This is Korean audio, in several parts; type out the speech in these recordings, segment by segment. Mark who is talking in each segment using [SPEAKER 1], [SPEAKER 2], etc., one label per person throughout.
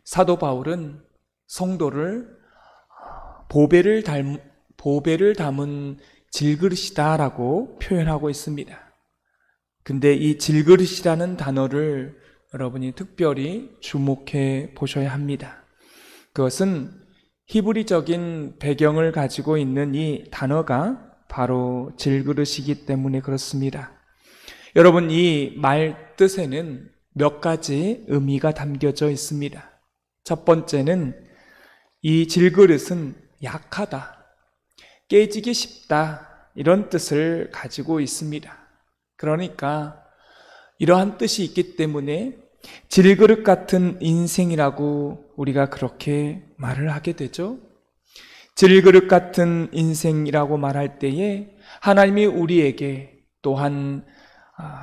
[SPEAKER 1] 사도 바울은 성도를 보배를 담은 질그릇이다라고 표현하고 있습니다. 근데 이 질그릇이라는 단어를 여러분이 특별히 주목해 보셔야 합니다. 그것은 히브리적인 배경을 가지고 있는 이 단어가 바로 질그릇이기 때문에 그렇습니다. 여러분, 이 말 뜻에는 몇 가지 의미가 담겨져 있습니다. 첫 번째는 이 질그릇은 약하다, 깨지기 쉽다, 이런 뜻을 가지고 있습니다. 그러니까 이러한 뜻이 있기 때문에 질그릇 같은 인생이라고 우리가 그렇게 말을 하게 되죠. 질그릇 같은 인생이라고 말할 때에 하나님이 우리에게 또한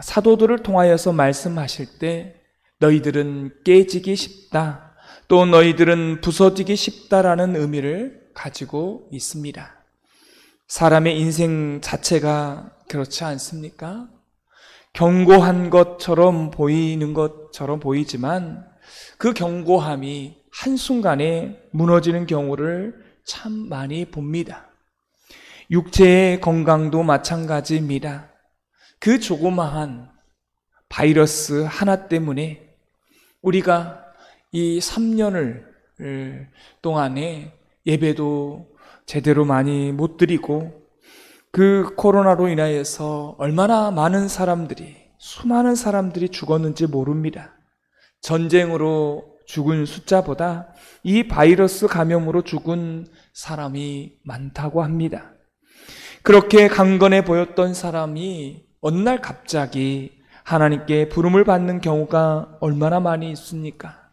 [SPEAKER 1] 사도들을 통하여서 말씀하실 때 너희들은 깨지기 쉽다, 또 너희들은 부서지기 쉽다라는 의미를 가지고 있습니다. 사람의 인생 자체가 그렇지 않습니까? 견고한 것처럼 보이는 것처럼 보이지만 그 견고함이 한순간에 무너지는 경우를 참 많이 봅니다. 육체의 건강도 마찬가지입니다. 그 조그마한 바이러스 하나 때문에 우리가 이 3년을 동안에 예배도 제대로 많이 못 드리고 그 코로나로 인하여서 얼마나 많은 사람들이, 수많은 사람들이 죽었는지 모릅니다. 전쟁으로 죽은 숫자보다 이 바이러스 감염으로 죽은 사람이 많다고 합니다. 그렇게 강건해 보였던 사람이 어느 날 갑자기 하나님께 부름을 받는 경우가 얼마나 많이 있습니까?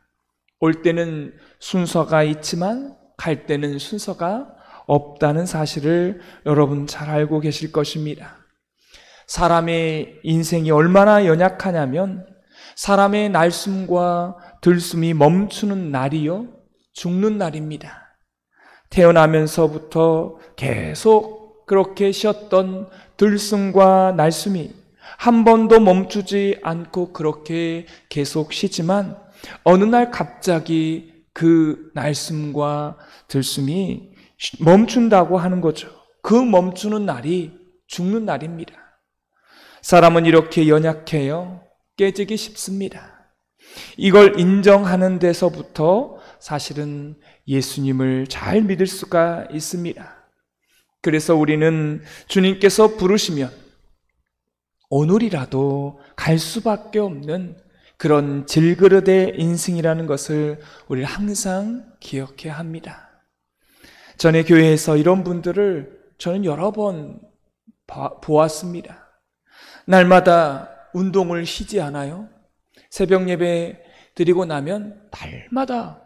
[SPEAKER 1] 올 때는 순서가 있지만 갈 때는 순서가 없다는 사실을 여러분 잘 알고 계실 것입니다. 사람의 인생이 얼마나 연약하냐면 사람의 날숨과 들숨이 멈추는 날이요, 죽는 날입니다. 태어나면서부터 계속 그렇게 쉬었던 들숨과 날숨이 한 번도 멈추지 않고 그렇게 계속 쉬지만 어느 날 갑자기 그 날숨과 들숨이 멈춘다고 하는 거죠. 그 멈추는 날이 죽는 날입니다. 사람은 이렇게 연약해요. 깨지기 쉽습니다. 이걸 인정하는 데서부터 사실은 예수님을 잘 믿을 수가 있습니다. 그래서 우리는 주님께서 부르시면 오늘이라도 갈 수밖에 없는 그런 질그릇의 인생이라는 것을 우리 항상 기억해야 합니다. 전에 교회에서 이런 분들을 저는 여러 번 보았습니다. 날마다 운동을 쉬지 않아요. 새벽 예배 드리고 나면 날마다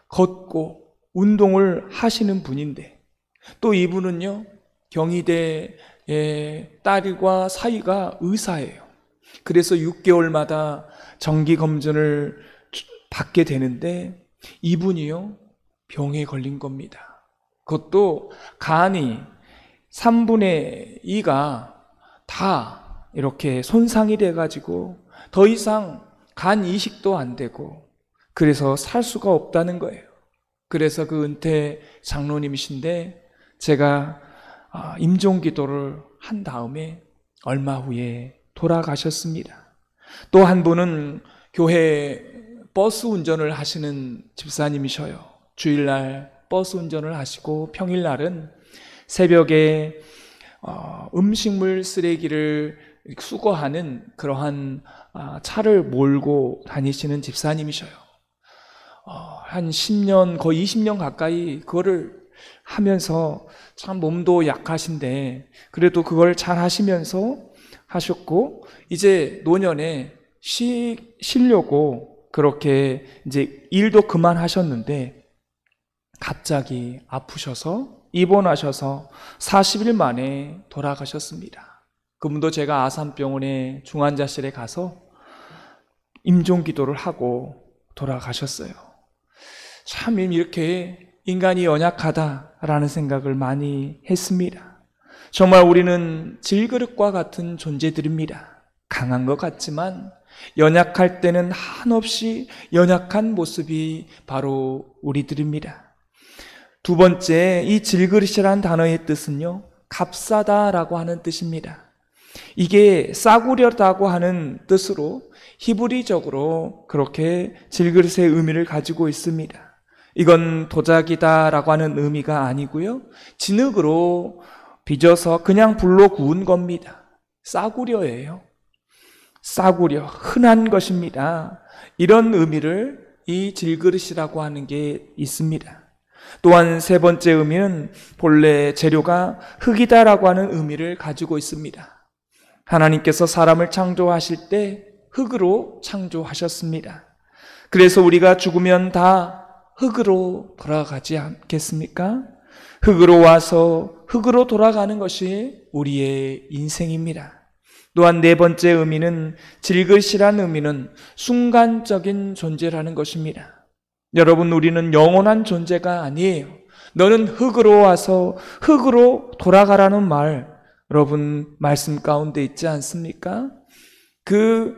[SPEAKER 1] 걷고 운동을 하시는 분인데, 또 이분은요, 경희대의 딸과 사이가 의사예요. 그래서 6개월마다 정기검진을 받게 되는데 이분이요, 병에 걸린 겁니다. 그것도 간이 3분의 2가 다 이렇게 손상이 돼가지고 더 이상 간 이식도 안 되고 그래서 살 수가 없다는 거예요. 그래서 그 은퇴 장로님이신데 제가 임종기도를 한 다음에 얼마 후에 돌아가셨습니다. 또 한 분은 교회 버스 운전을 하시는 집사님이셔요. 주일날 버스 운전을 하시고 평일날은 새벽에 음식물 쓰레기를 수거하는 그러한 차를 몰고 다니시는 집사님이셔요. 한 10년, 거의 20년 가까이 그거를 하면서 참 몸도 약하신데 그래도 그걸 잘 하시면서 하셨고, 이제 노년에 쉬려고 그렇게 이제 일도 그만하셨는데 갑자기 아프셔서 입원하셔서 40일 만에 돌아가셨습니다. 그분도 제가 아산병원의 중환자실에 가서 임종기도를 하고 돌아가셨어요. 참 이렇게 인간이 연약하다라는 생각을 많이 했습니다. 정말 우리는 질그릇과 같은 존재들입니다. 강한 것 같지만 연약할 때는 한없이 연약한 모습이 바로 우리들입니다. 두 번째, 이 질그릇이라는 단어의 뜻은요, 값싸다라고 하는 뜻입니다. 이게 싸구려다고 하는 뜻으로 히브리적으로 그렇게 질그릇의 의미를 가지고 있습니다. 이건 도자기다라고 하는 의미가 아니고요, 진흙으로 빚어서 그냥 불로 구운 겁니다. 싸구려예요. 싸구려, 흔한 것입니다. 이런 의미를 이 질그릇이라고 하는 게 있습니다. 또한 세 번째 의미는 본래 재료가 흙이다라고 하는 의미를 가지고 있습니다. 하나님께서 사람을 창조하실 때 흙으로 창조하셨습니다. 그래서 우리가 죽으면 다 흙으로 돌아가지 않겠습니까? 흙으로 와서 흙으로 돌아가는 것이 우리의 인생입니다. 또한 네 번째 의미는, 질그릇이라는 의미는 순간적인 존재라는 것입니다. 여러분, 우리는 영원한 존재가 아니에요. 너는 흙으로 와서 흙으로 돌아가라는 말, 여러분 말씀 가운데 있지 않습니까? 그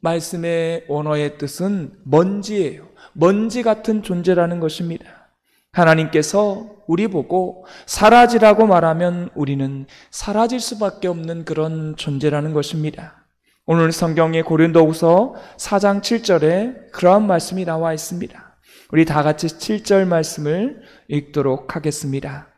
[SPEAKER 1] 말씀의 원어의 뜻은 먼지예요. 먼지 같은 존재라는 것입니다. 하나님께서 우리 보고 사라지라고 말하면 우리는 사라질 수밖에 없는 그런 존재라는 것입니다. 오늘 성경의 고린도후서 4장 7절에 그러한 말씀이 나와 있습니다. 우리 다 같이 7절 말씀을 읽도록 하겠습니다.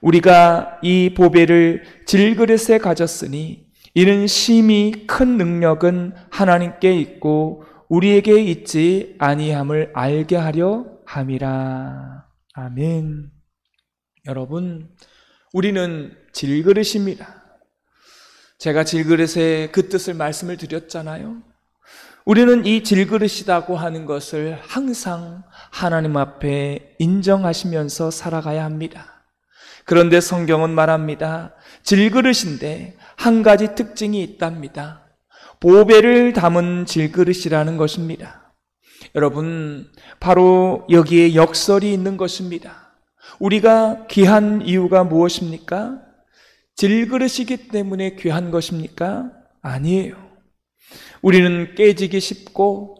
[SPEAKER 1] 우리가 이 보배를 질그릇에 가졌으니 이는 심히 큰 능력은 하나님께 있고 우리에게 있지 아니함을 알게 하려 함이라. 아멘. 여러분, 우리는 질그릇입니다. 제가 질그릇의 그 뜻을 말씀을 드렸잖아요. 우리는 이 질그릇이라고 하는 것을 항상 하나님 앞에 인정하시면서 살아가야 합니다. 그런데 성경은 말합니다. 질그릇인데 한 가지 특징이 있답니다. 보배를 담은 질그릇이라는 것입니다. 여러분, 바로 여기에 역설이 있는 것입니다. 우리가 귀한 이유가 무엇입니까? 질그릇이기 때문에 귀한 것입니까? 아니에요. 우리는 깨지기 쉽고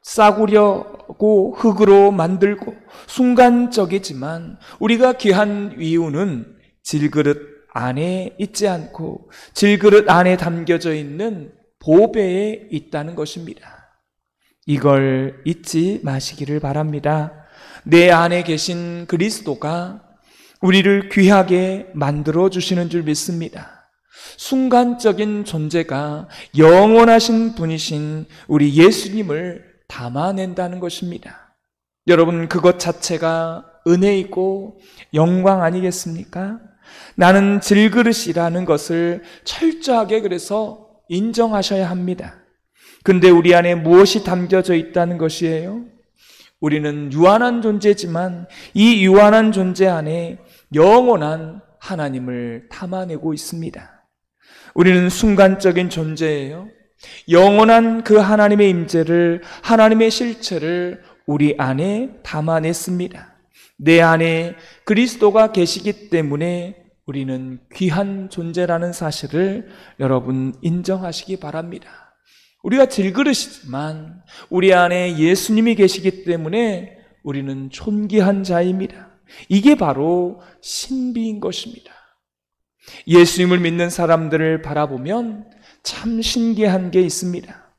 [SPEAKER 1] 싸구려고 흙으로 만들고 순간적이지만 우리가 귀한 이유는 질그릇 안에 있지 않고 질그릇 안에 담겨져 있는 보배에 있다는 것입니다. 이걸 잊지 마시기를 바랍니다. 내 안에 계신 그리스도가 우리를 귀하게 만들어 주시는 줄 믿습니다. 순간적인 존재가 영원하신 분이신 우리 예수님을 담아낸다는 것입니다. 여러분, 그것 자체가 은혜이고 영광 아니겠습니까? 나는 질그릇이라는 것을 철저하게 그래서 인정하셔야 합니다. 근데 우리 안에 무엇이 담겨져 있다는 것이에요? 우리는 유한한 존재지만 이 유한한 존재 안에 영원한 하나님을 담아내고 있습니다. 우리는 순간적인 존재예요. 영원한 그 하나님의 임재를, 하나님의 실체를 우리 안에 담아냈습니다. 내 안에 그리스도가 계시기 때문에 우리는 귀한 존재라는 사실을 여러분 인정하시기 바랍니다. 우리가 질그릇이지만 우리 안에 예수님이 계시기 때문에 우리는 존귀한 자입니다. 이게 바로 신비인 것입니다. 예수님을 믿는 사람들을 바라보면 참 신기한 게 있습니다.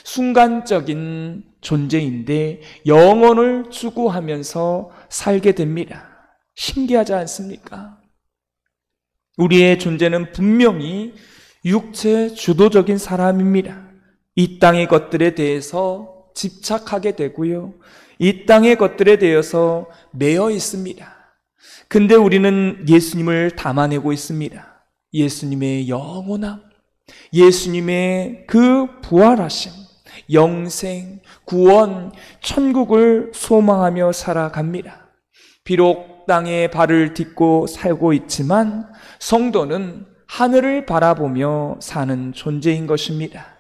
[SPEAKER 1] 순간적인 존재인데 영혼을 추구하면서 살게 됩니다. 신기하지 않습니까? 우리의 존재는 분명히 육체 주도적인 사람입니다. 이 땅의 것들에 대해서 집착하게 되고요. 이 땅의 것들에 대해서 매여 있습니다. 근데 우리는 예수님을 담아내고 있습니다. 예수님의 영원함, 예수님의 그 부활하심, 영생, 구원, 천국을 소망하며 살아갑니다. 비록 땅에 발을 딛고 살고 있지만 성도는 하늘을 바라보며 사는 존재인 것입니다.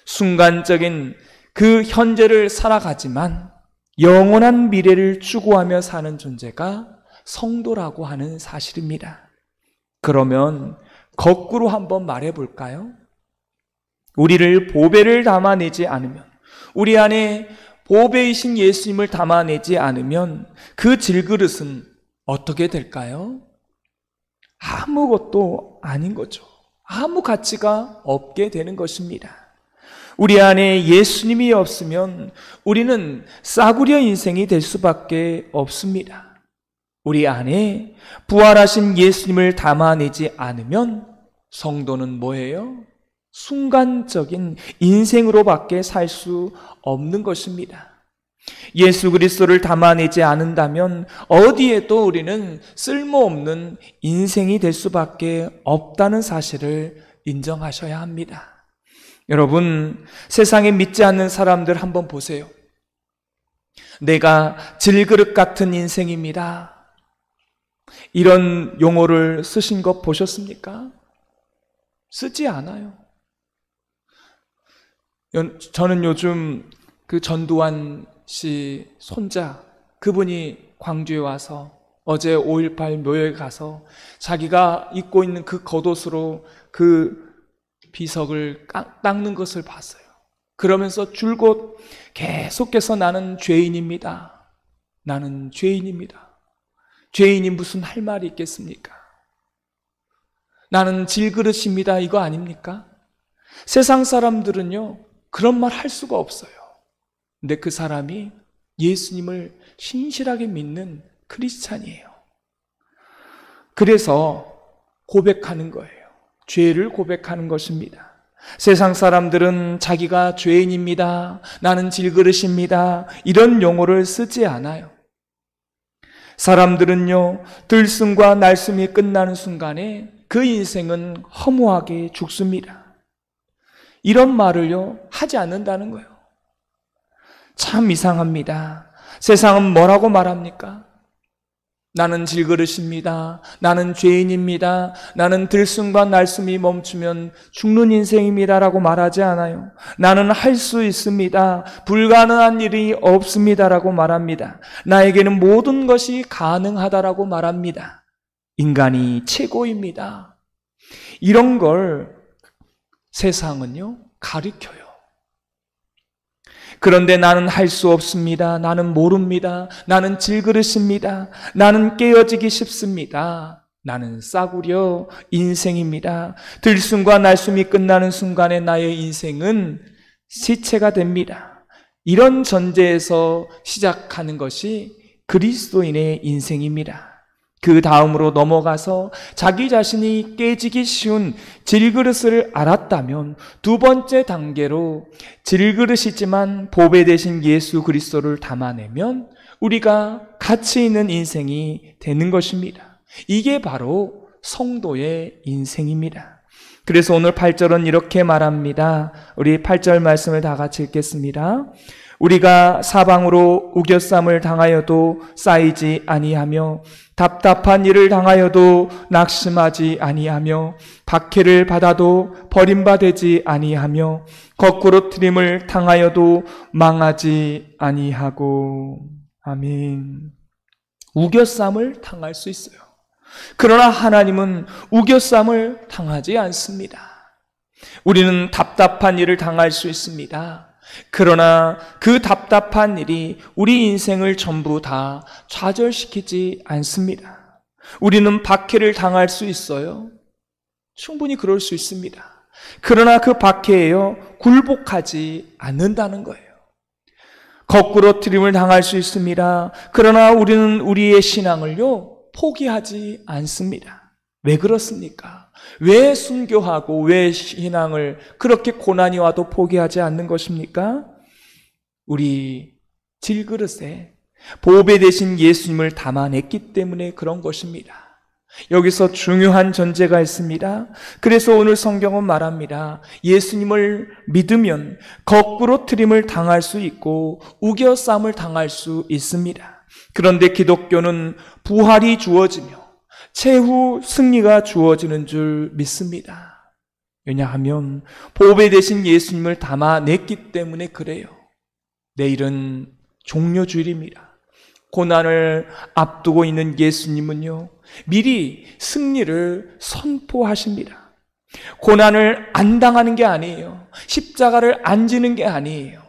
[SPEAKER 1] 순간적인 그 현재를 살아가지만 영원한 미래를 추구하며 사는 존재가 성도라고 하는 사실입니다. 그러면 거꾸로 한번 말해 볼까요? 우리를 보배를 담아내지 않으면, 우리 안에 보배이신 예수님을 담아내지 않으면 그 질그릇은 어떻게 될까요? 아무것도 아닌 거죠. 아무 가치가 없게 되는 것입니다. 우리 안에 예수님이 없으면 우리는 싸구려 인생이 될 수밖에 없습니다. 우리 안에 부활하신 예수님을 담아내지 않으면 성도는 뭐예요? 순간적인 인생으로밖에 살 수 없는 것입니다. 예수 그리스도를 담아내지 않는다면 어디에도 우리는 쓸모없는 인생이 될 수밖에 없다는 사실을 인정하셔야 합니다. 여러분, 세상에 믿지 않는 사람들 한번 보세요. 내가 질그릇 같은 인생입니다. 이런 용어를 쓰신 것 보셨습니까? 쓰지 않아요. 저는 요즘 그 전두환 씨 손자, 그분이 광주에 와서 어제 5.18 묘역에 가서 자기가 입고 있는 그 겉옷으로 그 비석을 닦는 것을 봤어요. 그러면서 줄곧 계속해서 나는 죄인입니다. 나는 죄인입니다. 죄인이 무슨 할 말이 있겠습니까? 나는 질그릇입니다. 이거 아닙니까? 세상 사람들은요, 그런 말 할 수가 없어요. 근데 그 사람이 예수님을 신실하게 믿는 크리스찬이에요. 그래서 고백하는 거예요. 죄를 고백하는 것입니다. 세상 사람들은 자기가 죄인입니다. 나는 질그릇입니다. 이런 용어를 쓰지 않아요. 사람들은요, 들숨과 날숨이 끝나는 순간에 그 인생은 허무하게 죽습니다. 이런 말을요, 하지 않는다는 거예요. 참 이상합니다. 세상은 뭐라고 말합니까? 나는 질그릇입니다. 나는 죄인입니다. 나는 들숨과 날숨이 멈추면 죽는 인생입니다. 라고 말하지 않아요. 나는 할 수 있습니다. 불가능한 일이 없습니다. 라고 말합니다. 나에게는 모든 것이 가능하다라고 말합니다. 인간이 최고입니다. 이런 걸 세상은요, 가르쳐요. 그런데 나는 할 수 없습니다. 나는 모릅니다. 나는 질그릇입니다. 나는 깨어지기 쉽습니다. 나는 싸구려 인생입니다. 들숨과 날숨이 끝나는 순간에 나의 인생은 시체가 됩니다. 이런 전제에서 시작하는 것이 그리스도인의 인생입니다. 그 다음으로 넘어가서 자기 자신이 깨지기 쉬운 질그릇을 알았다면 두 번째 단계로 질그릇이지만 보배 되신 예수 그리스도를 담아내면 우리가 가치 있는 인생이 되는 것입니다. 이게 바로 성도의 인생입니다. 그래서 오늘 8절은 이렇게 말합니다. 우리 8절 말씀을 다 같이 읽겠습니다. 우리가 사방으로 우겨쌈을 당하여도 쌓이지 아니하며 답답한 일을 당하여도 낙심하지 아니하며 박해를 받아도 버림받지 아니하며 거꾸로 트림을 당하여도 망하지 아니하고. 아멘. 우겨쌈을 당할 수 있어요. 그러나 하나님은 우겨쌈을 당하지 않습니다. 우리는 답답한 일을 당할 수 있습니다. 그러나 그 답답한 일이 우리 인생을 전부 다 좌절시키지 않습니다. 우리는 박해를 당할 수 있어요. 충분히 그럴 수 있습니다. 그러나 그 박해에요, 굴복하지 않는다는 거예요. 거꾸로 트림을 당할 수 있습니다. 그러나 우리는 우리의 신앙을요, 포기하지 않습니다. 왜 그렇습니까? 왜 순교하고 왜 신앙을 그렇게 고난이 와도 포기하지 않는 것입니까? 우리 질그릇에 보배 되신 예수님을 담아냈기 때문에 그런 것입니다. 여기서 중요한 전제가 있습니다. 그래서 오늘 성경은 말합니다. 예수님을 믿으면 거꾸로 트림을 당할 수 있고 우겨쌈을 당할 수 있습니다. 그런데 기독교는 부활이 주어지며 최후 승리가 주어지는 줄 믿습니다. 왜냐하면 보배 되신 예수님을 담아냈기 때문에 그래요. 내일은 종료주일입니다. 고난을 앞두고 있는 예수님은요, 미리 승리를 선포하십니다. 고난을 안 당하는 게 아니에요. 십자가를 안 지는 게 아니에요.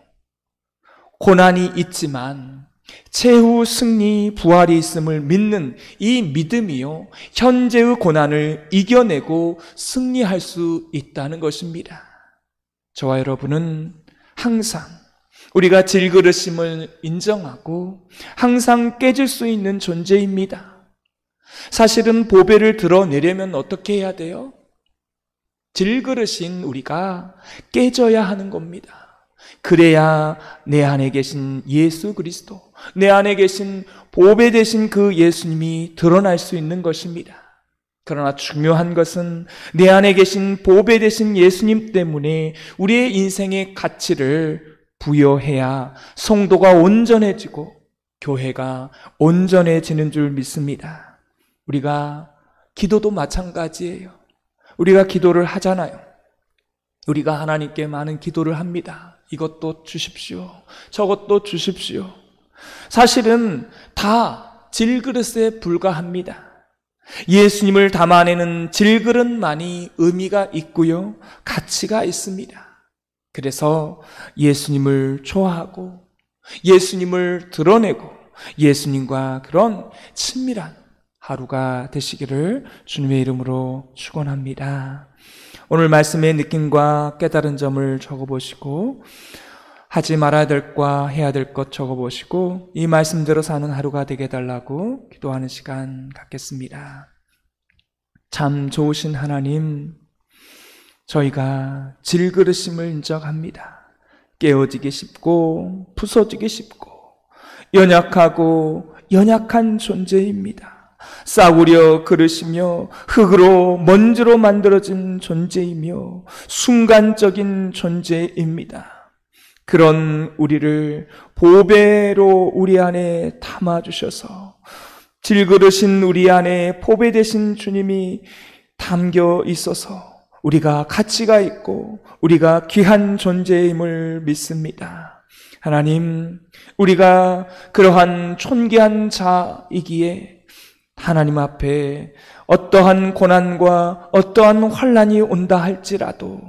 [SPEAKER 1] 고난이 있지만 최후 승리 부활이 있음을 믿는 이 믿음이요, 현재의 고난을 이겨내고 승리할 수 있다는 것입니다. 저와 여러분은 항상 우리가 질그릇임을 인정하고 항상 깨질 수 있는 존재입니다. 사실은 보배를 드러내려면 어떻게 해야 돼요? 질그릇인 우리가 깨져야 하는 겁니다. 그래야 내 안에 계신 예수 그리스도, 내 안에 계신 보배 되신 그 예수님이 드러날 수 있는 것입니다. 그러나 중요한 것은 내 안에 계신 보배 되신 예수님 때문에 우리의 인생의 가치를 부여해야 성도가 온전해지고 교회가 온전해지는 줄 믿습니다. 우리가 기도도 마찬가지예요. 우리가 기도를 하잖아요. 우리가 하나님께 많은 기도를 합니다. 이것도 주십시오. 저것도 주십시오. 사실은 다 질그릇에 불과합니다. 예수님을 담아내는 질그릇만이 의미가 있고요, 가치가 있습니다. 그래서 예수님을 좋아하고 예수님을 드러내고 예수님과 그런 친밀한 하루가 되시기를 주님의 이름으로 축원합니다. 오늘 말씀의 느낌과 깨달은 점을 적어보시고 하지 말아야 될 것과 해야 될 것 적어보시고 이 말씀대로 사는 하루가 되게 해달라고 기도하는 시간 갖겠습니다. 참 좋으신 하나님, 저희가 질그릇임을 인정합니다. 깨어지기 쉽고 부서지기 쉽고 연약하고 연약한 존재입니다. 싸구려 그릇이며 흙으로 먼지로 만들어진 존재이며 순간적인 존재입니다. 그런 우리를 보배로 우리 안에 담아주셔서 질그릇인 우리 안에 보배 되신 주님이 담겨 있어서 우리가 가치가 있고 우리가 귀한 존재임을 믿습니다. 하나님, 우리가 그러한 존귀한 자이기에 하나님 앞에 어떠한 고난과 어떠한 환난이 온다 할지라도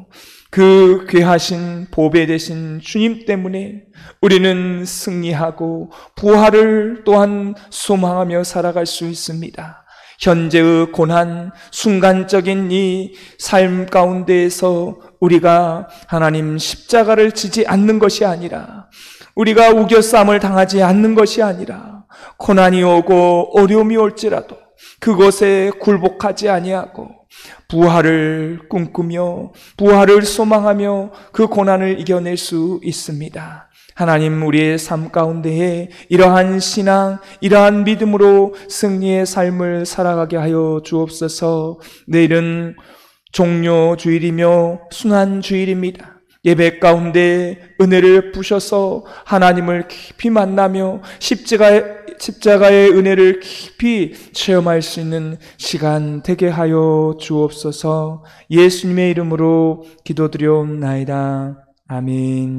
[SPEAKER 1] 그 귀하신 보배 되신 주님 때문에 우리는 승리하고 부활을 또한 소망하며 살아갈 수 있습니다. 현재의 고난, 순간적인 이 삶 가운데에서 우리가 하나님 십자가를 지지 않는 것이 아니라, 우리가 우겨싸움을 당하지 않는 것이 아니라, 고난이 오고 어려움이 올지라도 그것에 굴복하지 아니하고 부활을 꿈꾸며 부활을 소망하며 그 고난을 이겨낼 수 있습니다. 하나님, 우리의 삶 가운데에 이러한 신앙, 이러한 믿음으로 승리의 삶을 살아가게 하여 주옵소서. 내일은 종료주일이며 순환주일입니다. 예배 가운데 은혜를 부셔서 하나님을 깊이 만나며 십자가의 은혜를 깊이 체험할 수 있는 시간 되게 하여 주옵소서. 예수님의 이름으로 기도드려옵나이다. 아멘.